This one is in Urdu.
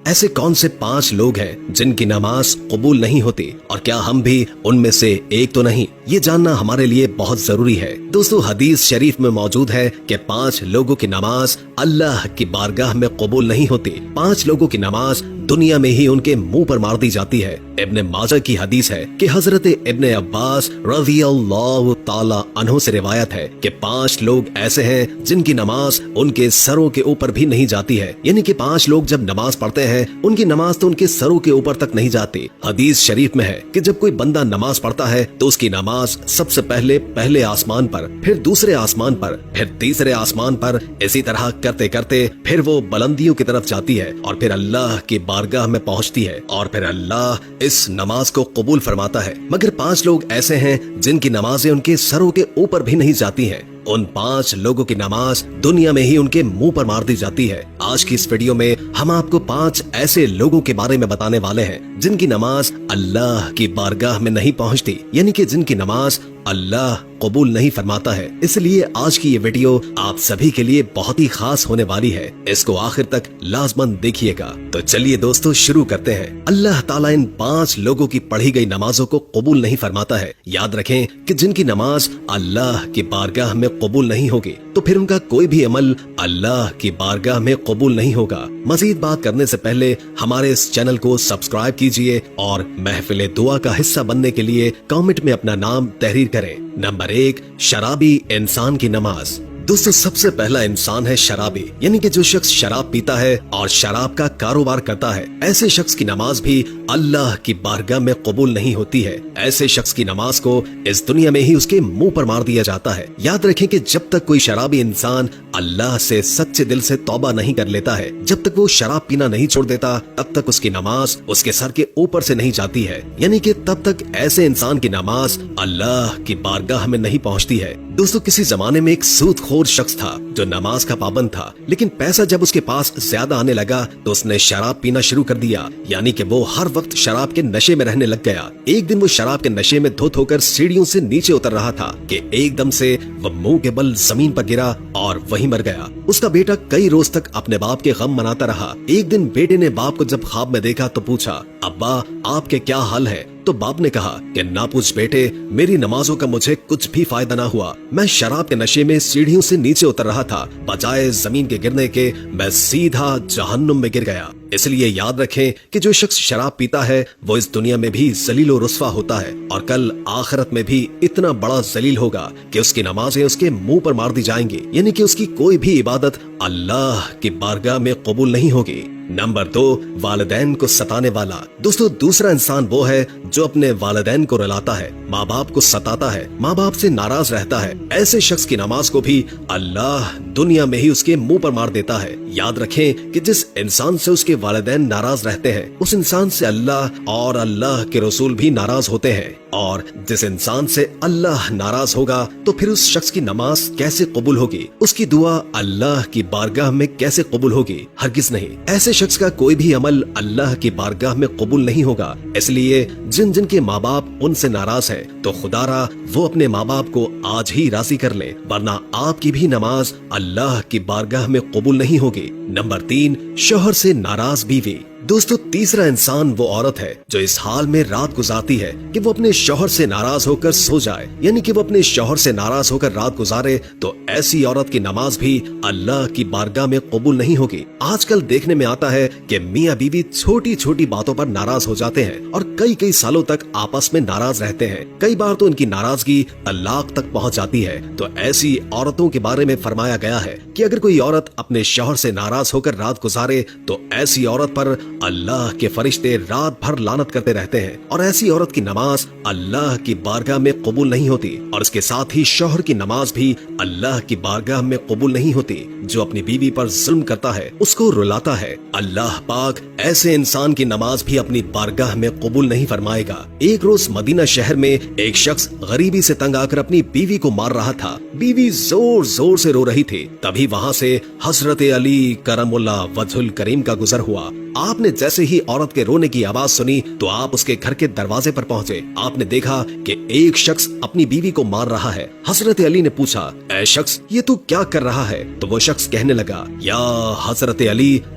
ایسے کون سے 5 لوگ ہیں جن کی نماز قبول نہیں ہوتی اور کیا ہم بھی ان میں سے ایک تو نہیں؟ یہ جاننا ہمارے لیے بہت ضروری ہے۔ دوستو حدیث شریف میں موجود ہے کہ 5 لوگوں کی نماز اللہ کی بارگاہ میں قبول نہیں ہوتی۔ 5 لوگوں کی نماز دنیا میں ہی ان کے منہ پر مار دی جاتی ہے۔ ابن ماجہ کی حدیث ہے کہ حضرت ابن عباس رضی اللہ تعالی عنہ سے روایت ہے کہ 5 لوگ ایسے ہیں جن کی نماز ان کے سروں کے اوپر بھی نہیں جاتی ہے، یعنی کہ 5 لوگ جب نماز پڑھتے ہیں ان کی نماز تو ان کے سروں کے اوپر تک نہیں جاتی۔ حدیث شریف میں ہے کہ جب کوئی بندہ نماز پڑھتا ہے تو اس کی نماز سب سے پہلے آسمان پر، پھر دوسرے آسمان پر، پھر تیسرے آسمان پر، اسی طرح کرتے کرتے پھر وہ بلندیوں کی طرف جاتی ہے اور پھر اللہ کی بارگاہ میں پہنچتی ہے اور پھر اللہ اس نماز کو قبول فرماتا ہے۔ مگر 5 لوگ ایسے ہیں جن کی نمازیں ان کے سروں کے اوپر بھی نہیں جاتی ہیں۔ ان 5 لوگوں کی نماز دنیا میں ہی ان کے منہ پر مار دی جاتی ہے۔ آج کی اس ویڈیو میں ہم آپ کو 5 ایسے لوگوں کے بارے میں بتانے والے ہیں جن کی نماز اللہ کی بارگاہ میں نہیں پہنچتی، یعنی کہ جن کی نماز اللہ قبول نہیں فرماتا ہے۔ اس لیے آج کی یہ ویڈیو آپ سبھی کے لیے بہت ہی خاص ہونے والی ہے، اس کو آخر تک لازماً دیکھیے گا۔ تو چلیے دوستو شروع کرتے ہیں۔ اللہ تعالیٰ ان 5 لوگوں کی پڑھی گئی نمازوں کو قبول نہیں فرماتا ہے۔ یاد رکھیں کہ جن کی نماز اللہ کی بارگاہ میں قبول نہیں ہوگی تو پھر ان کا کوئی بھی عمل اللہ کی بارگاہ میں قبول نہیں ہوگا۔ مزید بات کرنے سے پہلے ہمارے اس چینل کو سبسکرائب کیجئے اور محفل دعا کا حصہ بننے کے لیے کامنٹ میں اپنا نام تحریر کریں۔ نمبر 1، شرابی انسان کی نماز۔ دوستو سب سے پہلا انسان ہے شرابی، یعنی کہ جو شخص شراب پیتا ہے اور شراب کا کاروبار کرتا ہے، ایسے شخص کی نماز بھی اللہ کی بارگاہ میں قبول نہیں ہوتی ہے۔ ایسے شخص کی نماز کو اس دنیا میں ہی اس کے منہ پر مار دیا جاتا ہے۔ یاد رکھیں کہ جب تک کوئی شرابی انسان اللہ سے سچے دل سے توبہ نہیں کر لیتا ہے، جب تک وہ شراب پینا نہیں چھوڑ دیتا، تب تک اس کی نماز اس کے سر کے اوپر سے نہیں جاتی ہے، یعنی کہ تب تک ایسے انسان کی نماز اللہ کی بارگاہ میں نہیں پہنچتی ہے۔ دوستو کسی زمانے میں ایک سود خور شخص تھا جو نماز کا پابند تھا، لیکن پیسہ جب اس کے پاس زیادہ آنے لگا تو اس نے شراب پینا شروع کر دیا، یعنی کہ وہ ہر وقت شراب کے نشے میں رہنے لگ گیا۔ ایک دن وہ شراب کے نشے میں دھت ہو کر سیڑھیوں سے نیچے اتر رہا تھا کہ ایک دم سے وہ منہ کے بل زمین پر گرا اور وہیں مر گیا۔ اس کا بیٹا کئی روز تک اپنے باپ کے غم مناتا رہا۔ ایک دن بیٹے نے باپ کو جب خواب میں دیکھا تو پوچھا، ابا آپ کے کیا حال ہے؟ تو باپ نے کہا کہ نہ پوچھ بیٹے، میری نمازوں کا مجھے کچھ بھی فائدہ نہ ہوا، میں شراب کے نشے میں سیڑھیوں سے نیچے اتر رہا تھا، بجائے زمین کے گرنے کے میں سیدھا جہنم میں گر گیا۔ اس لیے یاد رکھیں کہ جو شخص شراب پیتا ہے وہ اس دنیا میں بھی ذلیل و رسوا ہوتا ہے اور کل آخرت میں بھی اتنا بڑا ذلیل ہوگا کہ اس کی نمازیں اس کے منہ پر مار دی جائیں گی، یعنی کہ اس کی کوئی بھی عبادت اللہ کی بارگاہ میں قبول نہیں ہوگی۔ نمبر 2، والدین کو ستانے والا۔ دوستو دوسرا انسان وہ ہے جو اپنے والدین کو رلاتا ہے، ماں باپ کو ستاتا ہے، ماں باپ سے ناراض رہتا ہے۔ ایسے شخص کی نماز کو بھی اللہ دنیا میں ہی اس کے منہ پر مار دیتا ہے۔ یاد رکھیں کہ جس انسان سے اس کے والدین ناراض رہتے ہیں اس انسان سے اللہ اور اللہ کے رسول بھی ناراض ہوتے ہیں، اور جس انسان سے اللہ ناراض ہوگا تو پھر اس شخص کی نماز کیسے قبول ہوگی؟ اس کی دعا اللہ کی بارگاہ میں کیسے قبول ہوگی؟ ہرگز نہیں۔ ایسے شخص کا کوئی بھی عمل اللہ کی بارگاہ میں قبول نہیں ہوگا۔ اس لیے جن کے ماں باپ ان سے ناراض ہیں تو خدا را وہ اپنے ماں باپ کو آج ہی راضی کر لیں، ورنہ آپ کی بھی نماز اللہ کی بارگاہ میں قبول نہیں ہوگی۔ نمبر 3، شوہر سے ناراض بیوی۔ دوستو تیسرا انسان وہ عورت ہے جو اس حال میں رات گزارتی ہے کہ وہ اپنے شوہر سے ناراض ہو کر سو جائے، یعنی کہ وہ اپنے شوہر سے ناراض ہو کر رات گزارے، تو ایسی عورت کی نماز بھی اللہ کی بارگاہ میں قبول نہیں ہوگی۔ آج کل دیکھنے میں آتا ہے کہ میاں بیوی چھوٹی چھوٹی باتوں پر ناراض ہو جاتے ہیں اور کئی سالوں تک آپس میں ناراض رہتے ہیں۔ کئی بار تو ان کی ناراضگی طلاق تک پہنچ جاتی ہے۔ تو ایسی عورتوں کے بارے میں فرمایا گیا ہے کہ اگر کوئی عورت اپنے شوہر سے ناراض ہو کر رات گزارے تو ایسی عورت پر اللہ کے فرشتے رات بھر لعنت کرتے رہتے ہیں، اور ایسی عورت کی نماز اللہ کی بارگاہ میں قبول نہیں ہوتی، اور اس کے ساتھ ہی شوہر کی نماز بھی اللہ کی بارگاہ میں قبول نہیں ہوتی۔ جو اپنی بیوی پر ظلم کرتا ہے اس کو رلاتا ہے، اللہ پاک ایسے انسان کی نماز بھی اپنی بارگاہ میں قبول نہیں فرمائے گا۔ ایک روز مدینہ شہر میں ایک شخص غریبی سے تنگ آ کر اپنی بیوی کو مار رہا تھا۔ بیوی زور زور سے رو رہی تھی۔ تبھی وہاں سے حضرت علی کرم اللہ وجہ الکریم کا گزر ہوا۔ آپ نے جیسے ہی عورت کے رونے کی آواز سنی تو آپ اس کے گھر کے دروازے پر پہنچے۔ آپ نے دیکھا کہ ایک شخص اپنی بیوی کو مار رہا ہے۔ حضرت علی نے پوچھا، اے شخص یہ تو کیا کر رہا ہے؟ تو وہ شخص کہنے لگا، یا حضرت علی